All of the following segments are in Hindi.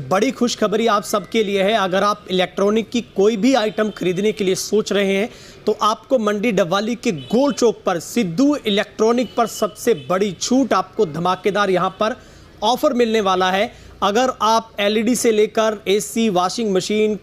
बड़ी खुशखबरी आप सबके लिए है। अगर आप इलेक्ट्रॉनिक की कोई भी आइटम खरीदने के लिए सोच रहे हैं तो आपको मंडी डबवाली के गोल चौक पर सिद्धू इलेक्ट्रॉनिक पर सबसे बड़ी छूट, आपको धमाकेदार यहां पर ऑफर मिलने वाला है। अगर आप एलईडी से लेकर एसी, वॉशिंग मशीन,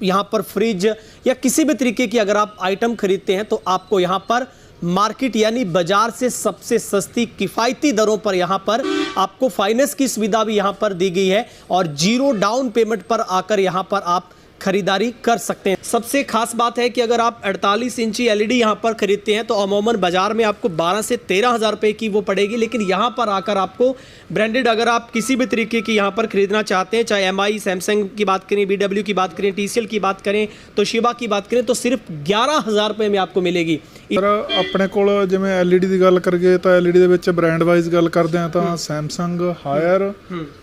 यहां पर फ्रिज या किसी भी तरीके की अगर आप आइटम खरीदते हैं तो आपको यहां पर मार्केट यानी बाजार से सबसे सस्ती किफ़ायती दरों पर यहां पर आपको फाइनेंस की सुविधा भी यहां पर दी गई है और 0 डाउन पेमेंट पर आकर यहां पर आप खरीदारी कर सकते हैं। सबसे खास बात है कि अगर आप 48 इंची एलईडी यहां पर खरीदते हैं तो अमूमन बाजार में आपको 12 से 13 हज़ार रुपये की वो पड़ेगी, लेकिन यहां पर आकर आपको ब्रांडेड अगर आप किसी भी तरीके की यहां पर खरीदना चाहते हैं, चाहे एमआई, सैमसंग की बात करें, बीडब्ल्यू की बात करें, टीसीएल की बात करें, तोशिबा की बात करें, तो सिर्फ 11,000 रुपये में आपको मिलेगी। सर अपने कोल जिवें एलईडी की गल करिए तो LED they which brand wise गल करते हैं तो सैमसंग, हायर,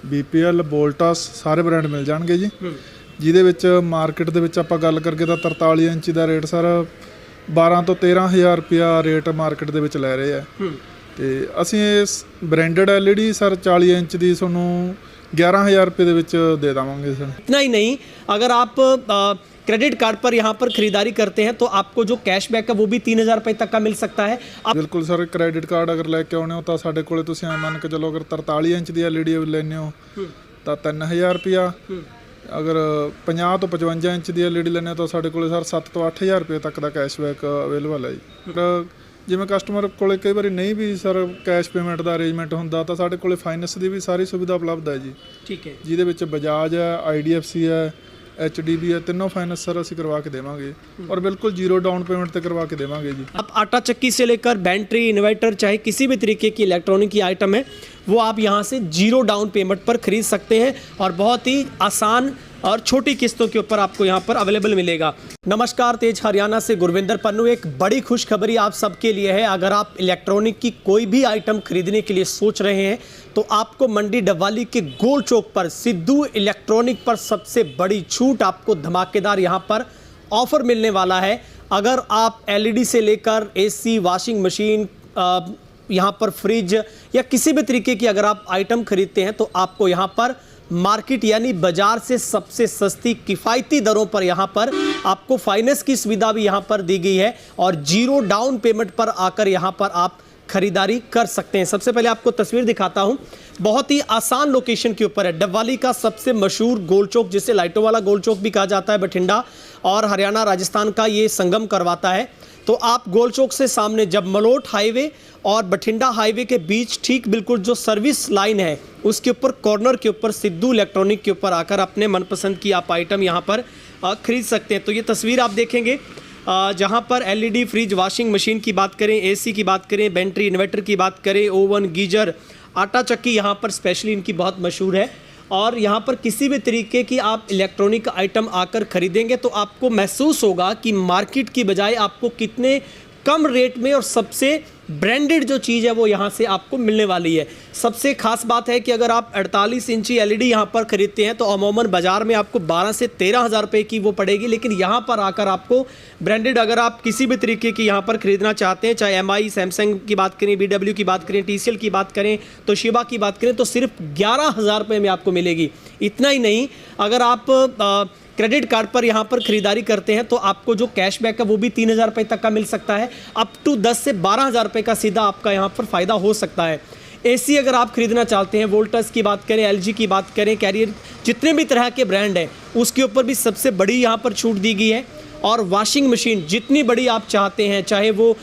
बीपीएल, वोल्टास सारे ब्रांड मिल जाएंगे जी। ਜਿਹਦੇ ਵਿੱਚ ਮਾਰਕੀਟ ਦੇ ਵਿੱਚ ਆਪਾਂ ਗੱਲ ਕਰਕੇ ਤਾਂ 43 ਇੰਚ ਦਾ ਰੇਟ ਸਰ 12 ਤੋਂ 13,000 ਰੁਪਿਆ ਰੇਟ ਮਾਰਕੀਟ ਦੇ ਵਿੱਚ ਲੈ ਰਹੇ ਆ ਤੇ ਅਸੀਂ ਇਸ ਬ੍ਰਾਂਡਡ ਐਲਈਡੀ ਸਰ 40 ਇੰਚ ਦੀ ਤੁਹਾਨੂੰ 11,000 रुपये ਦੇ ਵਿੱਚ ਦੇ ਦੇਵਾਂਗੇ ਸਰ। इतना ही नहीं, अगर आप क्रेडिट कार्ड पर यहाँ पर खरीदारी करते हैं तो आपको जो कैशबैक है वो भी 3,000 रुपये तक का मिल सकता है। बिल्कुल सर, क्रेडिट कार्ड अगर लैके आने हो तो साढ़े कोले तुसीं मान के चलो अगर 43 इंच की एलईडी लेने हो तो 3,000 रुपया, अगर 50 ਤੋਂ 55 ਇੰਚ ਦੀ ਐਲਈਡੀ ਲੈਣੇ ਤਾਂ ਸਾਡੇ ਕੋਲੇ ਸਰ 7 ਤੋਂ 8,000 ਰੁਪਏ ਤੱਕ ਦਾ ਕੈਸ਼ਬੈਕ ਅਵੇਲੇਬਲ ਹੈ ਜੀ। ਜਿਵੇਂ ਕਸਟਮਰ ਕੋਲੇ ਕਈ ਵਾਰੀ ਨਹੀਂ ਵੀ ਸਰ ਕੈਸ਼ ਪੇਮੈਂਟ ਦਾ ਅਰੇਂਜਮੈਂਟ ਹੁੰਦਾ ਤਾਂ ਸਾਡੇ ਕੋਲੇ ਫਾਈਨੈਂਸ ਦੀ ਵੀ ਸਾਰੀ ਸੁਵਿਧਾ ਉਪਲਬਧ ਹੈ ਜੀ। ਠੀਕ ਹੈ, ਜਿਹਦੇ ਵਿੱਚ ਬਜਾਜ ਹੈ, ਆਈਡੀਐਫਸੀ ਹੈ, एचडीबी है, तीनों फाइनेंस सर असी करवा के देवांगे और बिल्कुल 0 डाउन पेमेंट पे करवा के देवांगे जी। आप आटा चक्की से लेकर बैटरी, इन्वर्टर, चाहे किसी भी तरीके की इलेक्ट्रॉनिक की आइटम है वो आप यहाँ से 0 डाउन पेमेंट पर खरीद सकते हैं और बहुत ही आसान और छोटी किस्तों के ऊपर आपको यहाँ पर अवेलेबल मिलेगा। नमस्कार, तेज हरियाणा से गुरविंदर पन्नू। एक बड़ी खुशखबरी आप सबके लिए है। अगर आप इलेक्ट्रॉनिक की कोई भी आइटम खरीदने के लिए सोच रहे हैं तो आपको मंडी डबवाली के गोल चौक पर सिद्धू इलेक्ट्रॉनिक पर सबसे बड़ी छूट, आपको धमाकेदार यहाँ पर ऑफर मिलने वाला है। अगर आप एलईडी से लेकर एसी, वॉशिंग मशीन, यहाँ पर फ्रिज या किसी भी तरीके की अगर आप आइटम खरीदते हैं तो आपको यहाँ पर मार्केट यानी बाजार से सबसे सस्ती किफ़ायती दरों पर यहाँ पर आपको फाइनेंस की सुविधा भी यहाँ पर दी गई है और 0 डाउन पेमेंट पर आकर यहाँ पर आप खरीदारी कर सकते हैं। सबसे पहले आपको तस्वीर दिखाता हूँ, बहुत ही आसान लोकेशन के ऊपर है। डबवाली का सबसे मशहूर गोल चौक, जिसे लाइटों वाला गोल चौक भी कहा जाता है, बठिंडा और हरियाणा राजस्थान का ये संगम करवाता है। तो आप गोल चौक से सामने जब मलोट हाईवे और बठिंडा हाईवे के बीच ठीक बिल्कुल जो सर्विस लाइन है उसके ऊपर कॉर्नर के ऊपर सिद्धू इलेक्ट्रॉनिक के ऊपर आकर अपने मनपसंद की आप आइटम यहाँ पर खरीद सकते हैं। तो ये तस्वीर आप देखेंगे जहाँ पर एलईडी, फ्रिज, वॉशिंग मशीन की बात करें, एसी की बात करें, बैटरी, इन्वर्टर की बात करें, ओवन, गीजर, आटा चक्की यहाँ पर स्पेशली इनकी बहुत मशहूर है। और यहाँ पर किसी भी तरीके की आप इलेक्ट्रॉनिक आइटम आकर खरीदेंगे तो आपको महसूस होगा कि मार्केट की बजाय आपको कितने कम रेट में और सबसे ब्रांडेड जो चीज़ है वो यहाँ से आपको मिलने वाली है। सबसे खास बात है कि अगर आप 48 इंची एलईडी यहाँ पर खरीदते हैं तो अमूमन बाजार में आपको 12 से 13 हज़ार रुपये की वो पड़ेगी, लेकिन यहाँ पर आकर आपको ब्रांडेड अगर आप किसी भी तरीके की यहाँ पर खरीदना चाहते हैं, चाहे एमआई, सैमसंग की बात करें, बीडब्ल्यू की बात करें, टीसीएल की बात करें, तोशिबा की बात करें, तो सिर्फ 11,000 रुपये में आपको मिलेगी। इतना ही नहीं, अगर आप क्रेडिट कार्ड पर यहाँ पर खरीदारी करते हैं तो आपको जो कैशबैक है वो भी 3,000 रुपये तक का मिल सकता है। अप टू 10 से 12,000 रुपये का सीधा आपका यहाँ पर फ़ायदा हो सकता है। एसी अगर आप खरीदना चाहते हैं, वोल्टास की बात करें, एलजी की बात करें, कैरियर, जितने भी तरह के ब्रांड हैं उसके ऊपर भी सबसे बड़ी यहाँ पर छूट दी गई है। और वॉशिंग मशीन जितनी बड़ी आप चाहते हैं, चाहे वो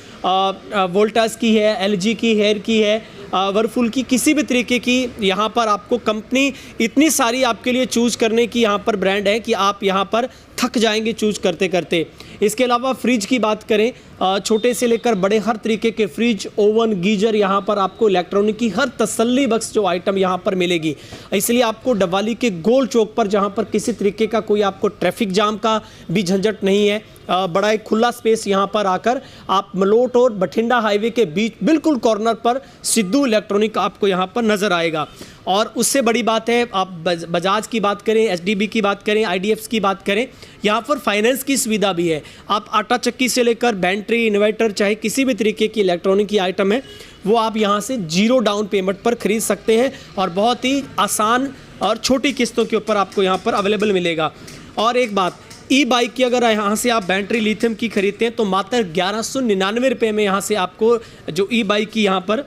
वोल्टास की है, एलजी की, हेयर की है, वर्लपूल की, किसी भी तरीके की यहाँ पर आपको कंपनी इतनी सारी आपके लिए चूज़ करने की यहाँ पर ब्रांड है कि आप यहाँ पर थक जाएंगे चूज़ करते करते। इसके अलावा फ्रिज की बात करें, छोटे से लेकर बड़े हर तरीके के फ्रिज, ओवन, गीजर, यहाँ पर आपको इलेक्ट्रॉनिक की हर तसल्ली बख्श जो आइटम यहाँ पर मिलेगी। इसलिए आपको डबवाली के गोल चौक पर, जहाँ पर किसी तरीके का कोई आपको ट्रैफिक जाम का भी झंझट नहीं है, बड़ा एक खुला स्पेस यहाँ पर आकर आप मलोट और बठिंडा हाईवे के बीच बिल्कुल कॉर्नर पर सिद्धू इलेक्ट्रॉनिक आपको यहाँ पर नज़र आएगा। और उससे बड़ी बात है, आप बजाज की बात करें, एचडीबी की बात करें, आईडीएफ की बात करें, यहाँ पर फाइनेंस की सुविधा भी है। आप आटा चक्की से लेकर बैटरी, इन्वर्टर, चाहे किसी भी तरीके की इलेक्ट्रॉनिक की आइटम है वो आप यहाँ से 0 डाउन पेमेंट पर खरीद सकते हैं और बहुत ही आसान और छोटी किस्तों के ऊपर आपको यहाँ पर अवेलेबल मिलेगा। और एक बात, ई बाइक की अगर यहाँ से आप बैटरी लिथियम की खरीदते हैं तो मात्र 1199 रुपये में यहाँ से आपको जो ई बाइक की यहाँ पर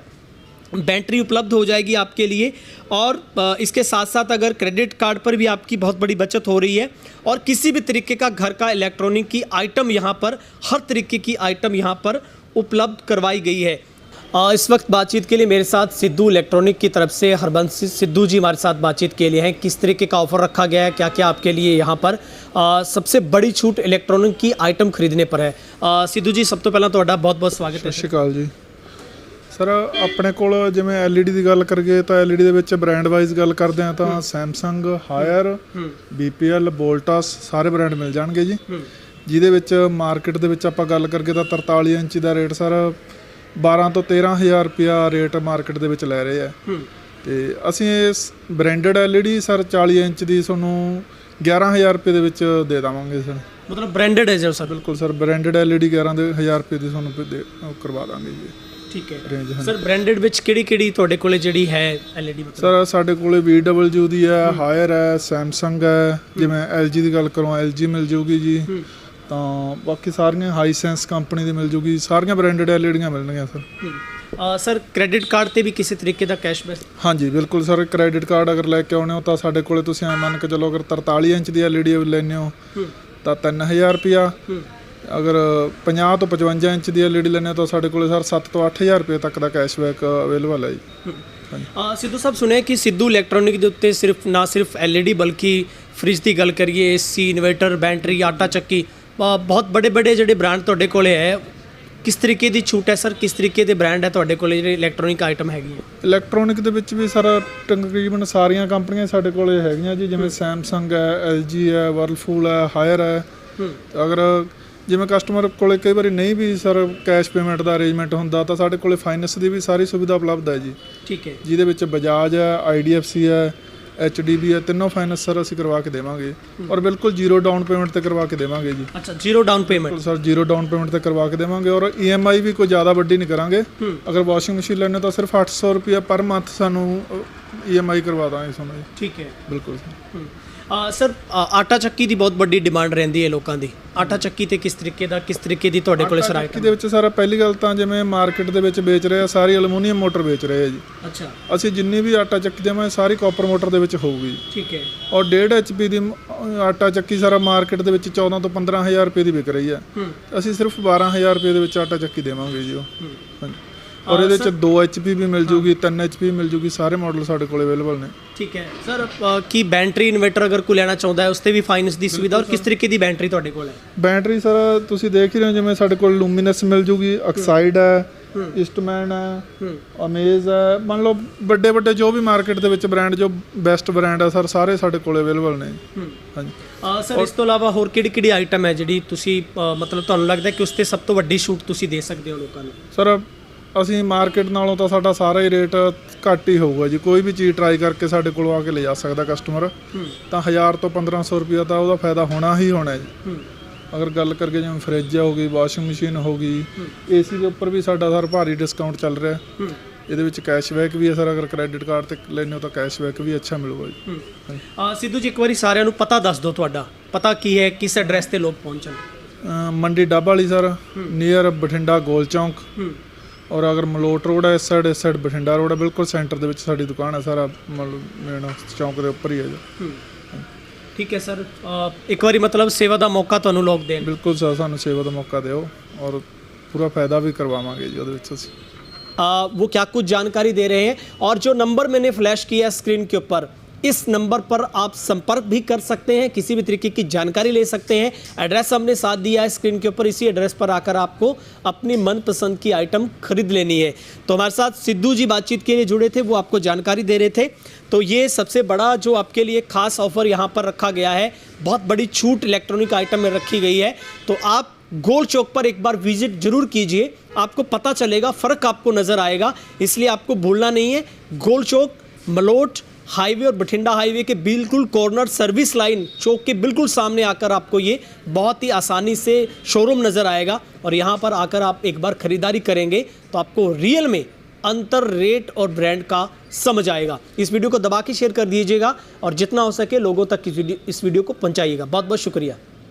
बैटरी उपलब्ध हो जाएगी आपके लिए। और इसके साथ साथ अगर क्रेडिट कार्ड पर भी आपकी बहुत बड़ी बचत हो रही है और किसी भी तरीके का घर का इलेक्ट्रॉनिक की आइटम यहाँ पर, हर तरीके की आइटम यहाँ पर उपलब्ध करवाई गई है। इस वक्त बातचीत के लिए मेरे साथ सिद्धू इलेक्ट्रॉनिक की तरफ से हरबंस सिद्धू जी हमारे साथ बातचीत के लिए हैं। किस तरीके का ऑफर रखा गया है, क्या क्या आपके लिए यहाँ पर सबसे बड़ी छूट इलेक्ट्रॉनिक की आइटम खरीदने पर है। सिद्धू जी, सब तो पहला ਤੁਹਾਡਾ ਬਹੁਤ-ਬਹੁਤ ਸਵਾਗਤ ਹੈ। ਸਤਿ ਸ਼੍ਰੀ ਅਕਾਲ ਜੀ ਸਰ। ਆਪਣੇ ਕੋਲ ਜਿਵੇਂ LED ਦੀ ਗੱਲ ਕਰੀਏ ਤਾਂ LED ਦੇ ਵਿੱਚ ਬ੍ਰਾਂਡ ਵਾਈਜ਼ ਗੱਲ ਕਰਦੇ ਆ ਤਾਂ ਸੈਮਸੰਗ, ਹਾਇਰ, BPL, ਵੋਲਟਸ ਸਾਰੇ ਬ੍ਰਾਂਡ ਮਿਲ ਜਾਣਗੇ ਜੀ। ਜਿਹਦੇ ਵਿੱਚ ਮਾਰਕੀਟ ਦੇ ਵਿੱਚ ਆਪਾਂ ਗੱਲ ਕਰੀਏ ਤਾਂ 43 ਇੰਚ ਦਾ ਰੇਟ ਸਰ 12 ਤੋਂ 13,000 ਰੁਪਇਆ ਰੇਟ ਮਾਰਕੀਟ ਦੇ ਵਿੱਚ ਲੈ ਰਹੇ ਆ। ਤੇ ਅਸੀਂ ਇਸ ਬ੍ਰਾਂਡਡ LED ਸਰ 40 ਇੰਚ ਦੀ ਤੁਹਾਨੂੰ 11,000 ਰੁਪਏ ਦੇ ਵਿੱਚ ਦੇ ਦੇਵਾਂਗੇ ਸਰ। ਮਤਲਬ ਬ੍ਰਾਂਡਡ ਹੈ ਸਰ? ਬਿਲਕੁਲ ਸਰ, ਬ੍ਰਾਂਡਡ LED 11,000 ਰੁਪਏ ਦੀ ਤੁਹਾਨੂੰ ਕਰਵਾ ਦਾਂਗੇ ਜੀ। ਠੀਕ ਹੈ ਸਰ। ਬ੍ਰਾਂਡਡ ਵਿੱਚ ਕਿਹੜੀ ਤੁਹਾਡੇ ਕੋਲੇ ਜਿਹੜੀ ਹੈ LED? ਸਰ ਸਾਡੇ ਕੋਲੇ VW ਦੀ ਹੈ, ਹਾਇਰ ਹੈ, ਸੈਮਸੰਗ ਹੈ। ਜਿਵੇਂ LG ਦੀ ਗੱਲ ਕਰਾਂ LG ਮਿਲ ਜੂਗੀ ਜੀ। ਤਾਂ ਬਾਕੀ ਸਾਰੀਆਂ ਹਾਈਸੈਂਸ ਕੰਪਨੀ ਦੀ ਮਿਲ ਜੂਗੀ। ਸਾਰੀਆਂ ਬ੍ਰਾਂਡਡ LEDੀਆਂ ਮਿਲਣਗੀਆਂ ਸਰ। ਸਰ ਕ੍ਰੈਡਿਟ ਕਾਰਡ ਤੇ ਵੀ ਕਿਸੇ ਤਰੀਕੇ ਦਾ ਕੈਸ਼ਬੈਕ? ਹਾਂਜੀ ਬਿਲਕੁਲ ਸਰ। ਕ੍ਰੈਡਿਟ ਕਾਰਡ ਅਗਰ ਲੈ ਕੇ ਆਉਣੇ ਹੋ ਤਾਂ ਸਾਡੇ ਕੋਲੇ ਤੁਸੀਂ ਮੰਨ ਕੇ ਚਲੋ ਅਗਰ 43 ਇੰਚ ਦੀ LED ਲੈਣੇ ਹੋ ਤਾਂ 3000 ਰੁਪਇਆ। ਅਗਰ 50 ਤੋਂ 55 ਇੰਚ ਦੀ LED ਲੈਣੇ ਤਾਂ ਸਾਡੇ ਕੋਲੇ ਸਰ 7 ਤੋਂ 8000 ਰੁਪਏ ਤੱਕ ਦਾ ਕੈਸ਼ਬੈਕ ਅਵੇਲੇਬਲ ਹੈ ਜੀ। ਸਿੱਧੂ ਸਾਹਿਬ, ਸੁਣਿਆ ਕਿ ਸਿੱਧੂ ਇਲੈਕਟ੍ਰੋਨਿਕ ਦੇ ਉੱਤੇ ਨਾ ਸਿਰਫ LED ਬਲਕਿ ਫ੍ਰਿਜ ਦੀ ਗੱਲ ਕਰੀਏ, AC, ਇਨਵਰਟਰ, ਬੈਟਰੀ, ਆਟਾ ਚੱਕੀ, ਬਹੁਤ ਬੜੇ ਜਿਹੜੇ ਬ੍ਰਾਂਡ ਤੁਹਾਡੇ ਕੋਲੇ ਹੈ। ਕਿਸ ਤਰੀਕੇ ਦੀ ਛੂਟ ਹੈ ਸਰ? ਕਿਸ ਤਰੀਕੇ ਦੇ ਬ੍ਰਾਂਡ ਹੈ ਤੁਹਾਡੇ ਕੋਲੇ ਜਿਹੜੇ ਇਲੈਕਟ੍ਰੋਨਿਕ ਆਈਟਮ ਹੈਗੀਆਂ? ਇਲੈਕਟ੍ਰੋਨਿਕ ਦੇ ਵਿੱਚ ਵੀ ਸਰ ਤਕਰੀਬਨ ਸਾਰੀਆਂ ਕੰਪਨੀਆਂ ਸਾਡੇ ਕੋਲੇ ਹੈਗੀਆਂ ਜੀ। ਜਿਵੇਂ ਸੈਮਸੰਗ ਹੈ, LG ਹੈ, ਵਰਲਪੂਲ ਹੈ, ਹਾਇਰ ਹੈ। ਅਗਰ ਜਿਵੇਂ ਕਸਟਮਰ ਕੋਲੇ ਕਈ ਵਾਰੀ ਨਹੀਂ ਵੀ ਸਰ ਕੈਸ਼ ਪੇਮੈਂਟ ਦਾ ਅਰੇਂਜਮੈਂਟ ਹੁੰਦਾ ਤਾਂ ਸਾਡੇ ਕੋਲੇ ਫਾਈਨੈਂਸ ਦੀ ਵੀ ਸਾਰੀ ਸੁਵਿਧਾ ਉਪਲਬਧ ਹੈ ਜੀ। ਠੀਕ ਹੈ। ਜਿਹਦੇ ਵਿੱਚ ਬਜਾਜ ਹੈ, IDFC ਹੈ, HDB ਹੈ, ਤਿੰਨੋਂ ਫਾਈਨੈਂਸ ਸਰ ਅਸੀਂ ਕਰਵਾ ਕੇ ਦੇਵਾਂਗੇ ਔਰ ਬਿਲਕੁਲ ਜ਼ੀਰੋ ਡਾਊਨ ਪੇਮੈਂਟ ਤੇ ਕਰਵਾ ਕੇ ਦੇਵਾਂਗੇ ਜੀ। ਅੱਛਾ, zero down payment? Sir zero down payment ਤੇ ਕਰਵਾ ਕੇ ਦੇਵਾਂਗੇ ਔਰ EMI ਵੀ ਕੋਈ ਜ਼ਿਆਦਾ ਵੱਡੀ ਨਹੀਂ ਕਰਾਂਗੇ। ਅਗਰ ਵਾਸ਼ਿੰਗ ਮਸ਼ੀਨ ਲੈਣੇ ਤਾਂ ਸਿਰਫ 800 ਰੁਪਇਆ ਪਰ ਮੰਥ ਸਾਨੂੰ EMI ਕਰਵਾ ਦਾਂਗੇ ਸਾਨੂੰ ਜੀ। ਠੀਕ ਹੈ, ਬਿਲਕੁਲ ਸਰ। ਸਰ ਆਟਾ ਚੱਕੀ ਦੀ ਬਹੁਤ ਵੱਡੀ ਡਿਮਾਂਡ ਰਹਿੰਦੀ ਹੈ ਲੋਕਾਂ ਦੀ। ਆਟਾ ਚੱਕੀ ਤੇ ਕਿਸ ਤਰੀਕੇ ਦੀ ਤੁਹਾਡੇ ਕੋਲੇ ਸਰ ਆਈਟਮ? ਦੇ ਵਿੱਚ ਸਰ ਪਹਿਲੀ ਗੱਲ ਤਾਂ ਜਿਵੇਂ ਮਾਰਕੀਟ ਦੇ ਵਿੱਚ ਵੇਚ ਰਹੇ ਆ ਸਾਰੀ ਐਲੂਮੀਨੀਅਮ ਮੋਟਰ ਵੇਚ ਰਹੇ ਆ ਜੀ। ਅੱਛਾ। ਅਸੀਂ ਜਿੰਨੀ ਵੀ ਆਟਾ ਚੱਕੀ ਦੇਵਾਂਗੇ ਸਾਰੀ ਕਾਪਰ ਮੋਟਰ ਦੇ ਵਿੱਚ ਹੋਊਗੀ। ਠੀਕ ਹੈ। ਔਰ 1.5 HP ਦੀ ਆਟਾ ਚੱਕੀ ਸਾਰਾ ਮਾਰਕੀਟ ਦੇ ਵਿੱਚ 14 ਤੋਂ 15,000 ਰੁਪਏ ਦੀ ਵਿਕ ਰਹੀ ਹੈ। ਅਸੀਂ ਸਿਰਫ 12,000 ਰੁਪਏ ਦੇ ਵਿੱਚ ਆਟਾ ਚੱਕੀ ਦੇਵਾਂਗੇ ਜੀ ਉਹ। ਹਾਂਜੀ। ਔਰ ਇਹਦੇ ਵਿੱਚ 2 HP ਵੀ ਮਿਲ ਜੂਗੀ, 3 HP ਵੀ ਮਿਲ ਜੂਗੀ। ਸਾਰੇ ਮਾਡਲ ਸਾਡੇ ਕੋਲ ਅਵੇਲੇਬਲ ਨੇ। ਠੀਕ ਹੈ ਸਰ। ਕੀ ਬੈਟਰੀ ਇਨਵਰਟਰ ਅਗਰ ਕੋਈ ਲੈਣਾ ਚਾਹੁੰਦਾ ਹੈ ਉਸ ਤੇ ਵੀ ਫਾਈਨੈਂਸ ਦੀ ਸੁਵਿਧਾ? ਔਰ ਕਿਸ ਤਰੀਕੇ ਦੀ ਬੈਟਰੀ ਤੁਹਾਡੇ ਕੋਲ ਹੈ? ਬੈਟਰੀ ਸਰ ਤੁਸੀਂ ਦੇਖ ਹੀ ਰਹੇ ਹੋ, ਜਿਵੇਂ ਸਾਡੇ ਕੋਲ ਲੂਮੀਨਸ ਮਿਲ ਜੂਗੀ, ਅਕਸਾਈਡ ਹੈ, ਈਸਟਮੈਨ ਹੈ, ਅਮੇਜ਼ ਹੈ। ਮੰਨ ਲਓ ਵੱਡੇ ਜੋ ਵੀ ਮਾਰਕੀਟ ਦੇ ਵਿੱਚ ਬ੍ਰਾਂਡ ਜੋ ਬੈਸਟ ਬ੍ਰਾਂਡ ਹੈ ਸਰ ਸਾਰੇ ਸਾਡੇ ਕੋਲ ਅਵੇਲੇਬਲ ਨੇ। ਹਾਂਜੀ ਸਰ। ਇਸ ਤੋਂ ਇਲਾਵਾ ਹੋਰ ਕਿਹੜੀ ਆਈਟਮ ਹੈ ਜਿਹੜੀ ਤੁਸੀਂ ਮਤਲਬ ਤੁਹਾਨੂੰ ਲੱਗਦਾ ਕਿ ਉਸ ਤੇ ਸਭ ਤੋਂ ਵੱਡੀ ਛੂਟ ਤੁਸੀਂ ਦੇ ਸਕਦੇ ਹੋ ਲੋਕਾਂ ਨੂੰ? ਸਰ ਅਸੀਂ ਮਾਰਕੀਟ ਨਾਲੋਂ ਤਾਂ ਸਾਡਾ ਸਾਰਾ ਹੀ ਰੇਟ ਘੱਟ ਹੀ ਹੋਊਗਾ ਜੀ। ਕੋਈ ਵੀ ਚੀਜ਼ ਟਰਾਈ ਕਰਕੇ ਸਾਡੇ ਕੋਲੋਂ ਆ ਕੇ ਲੈ ਜਾ ਸਕਦਾ ਕਸਟਮਰ। ਤਾਂ 1000 ਤੋਂ 1500 ਰੁਪਇਆ ਤਾਂ ਉਹਦਾ ਫਾਇਦਾ ਹੋਣਾ ਹੀ ਹੋਣਾ ਜੀ। ਅਗਰ ਗੱਲ ਕਰਕੇ ਜਿਵੇਂ ਫਰਿੱਜ ਹੋ ਗਈ, ਵਾਸ਼ਿੰਗ ਮਸ਼ੀਨ ਹੋ ਗਈ, AC ਦੇ ਉੱਪਰ ਵੀ ਸਾਡਾ ਸਰ ਭਾਰੀ ਡਿਸਕਾਊਂਟ ਚੱਲ ਰਿਹਾ। ਇਹਦੇ ਵਿੱਚ ਕੈਸ਼ਬੈਕ ਵੀ ਹੈ ਸਰ। ਅਗਰ ਕ੍ਰੈਡਿਟ ਕਾਰਡ ਤੇ ਲੈਣੇ ਹੋ ਤਾਂ ਕੈਸ਼ਬੈਕ ਵੀ ਅੱਛਾ ਮਿਲੂਗਾ ਜੀ। ਸਿੱਧੂ ਜੀ, ਇੱਕ ਵਾਰੀ ਸਾਰਿਆਂ ਨੂੰ ਪਤਾ ਦੱਸ ਦਿਓ, ਤੁਹਾਡਾ ਪਤਾ ਕੀ ਹੈ, ਕਿਸ ਐਡਰੈਸ ਤੇ ਲੋਕ ਪਹੁੰਚਣ? ਮੰਡੀ ਡੱਬ ਵਾਲੀ ਸਰ, ਨੀਅਰ ਬਠਿੰਡਾ ਗੋਲ ਚੌਂਕ। ਔਰ ਅਗਰ ਮਲੋਟ ਰੋਡ ਹੈ ਇਸ ਸਾਈਡ ਬਠਿੰਡਾ ਰੋਡ ਹੈ, ਬਿਲਕੁਲ ਸੈਂਟਰ ਦੇ ਵਿੱਚ ਸਾਡੀ ਦੁਕਾਨ ਹੈ। ਸਾਰਾ ਮਤਲਬ ਮੇਨ ਚੌਂਕ ਦੇ ਉੱਪਰ ਹੀ ਹੈ ਜੀ। ਠੀਕ ਹੈ ਸਰ। ਇੱਕ ਵਾਰੀ ਮਤਲਬ ਸੇਵਾ ਦਾ ਮੌਕਾ ਤੁਹਾਨੂੰ ਲੋਕ ਦੇਣ? ਬਿਲकुल सर, ਸਾਨੂੰ ਸੇਵਾ ਦਾ ਮੌਕਾ ਦਿਓ ਔਰ पूरा फ़ायदा भी करवावांगे जी ਉਹਦੇ ਵਿੱਚ ਅਸੀਂ। वो क्या कुछ जानकारी दे रहे हैं और जो नंबर मैंने फ्लैश किया स्क्रीन के ऊपर, इस नंबर पर आप संपर्क भी कर सकते हैं, किसी भी तरीके की जानकारी ले सकते हैं। एड्रेस हमने साथ दिया है स्क्रीन के ऊपर, इसी एड्रेस पर आकर आपको अपनी मनपसंद की आइटम खरीद लेनी है। तो हमारे साथ सिद्धू जी बातचीत के लिए जुड़े थे, वो आपको जानकारी दे रहे थे। तो ये सबसे बड़ा जो आपके लिए खास ऑफर यहाँ पर रखा गया है, बहुत बड़ी छूट इलेक्ट्रॉनिक आइटम में रखी गई है। तो आप गोल चौक पर एक बार विजिट जरूर कीजिए, आपको पता चलेगा, फ़र्क आपको नज़र आएगा। इसलिए आपको भूलना नहीं है, गोल चौक, मलोट हाईवे और बठिंडा हाईवे के बिल्कुल कॉर्नर सर्विस लाइन चौक के बिल्कुल सामने आकर आपको ये बहुत ही आसानी से शोरूम नज़र आएगा। और यहाँ पर आकर आप एक बार ख़रीदारी करेंगे तो आपको रियल में अंतर रेट और ब्रांड का समझ आएगा। इस वीडियो को दबा के शेयर कर दीजिएगा और जितना हो सके लोगों तक इस वीडियो को पहुंचाइएगा। बहुत बहुत शुक्रिया।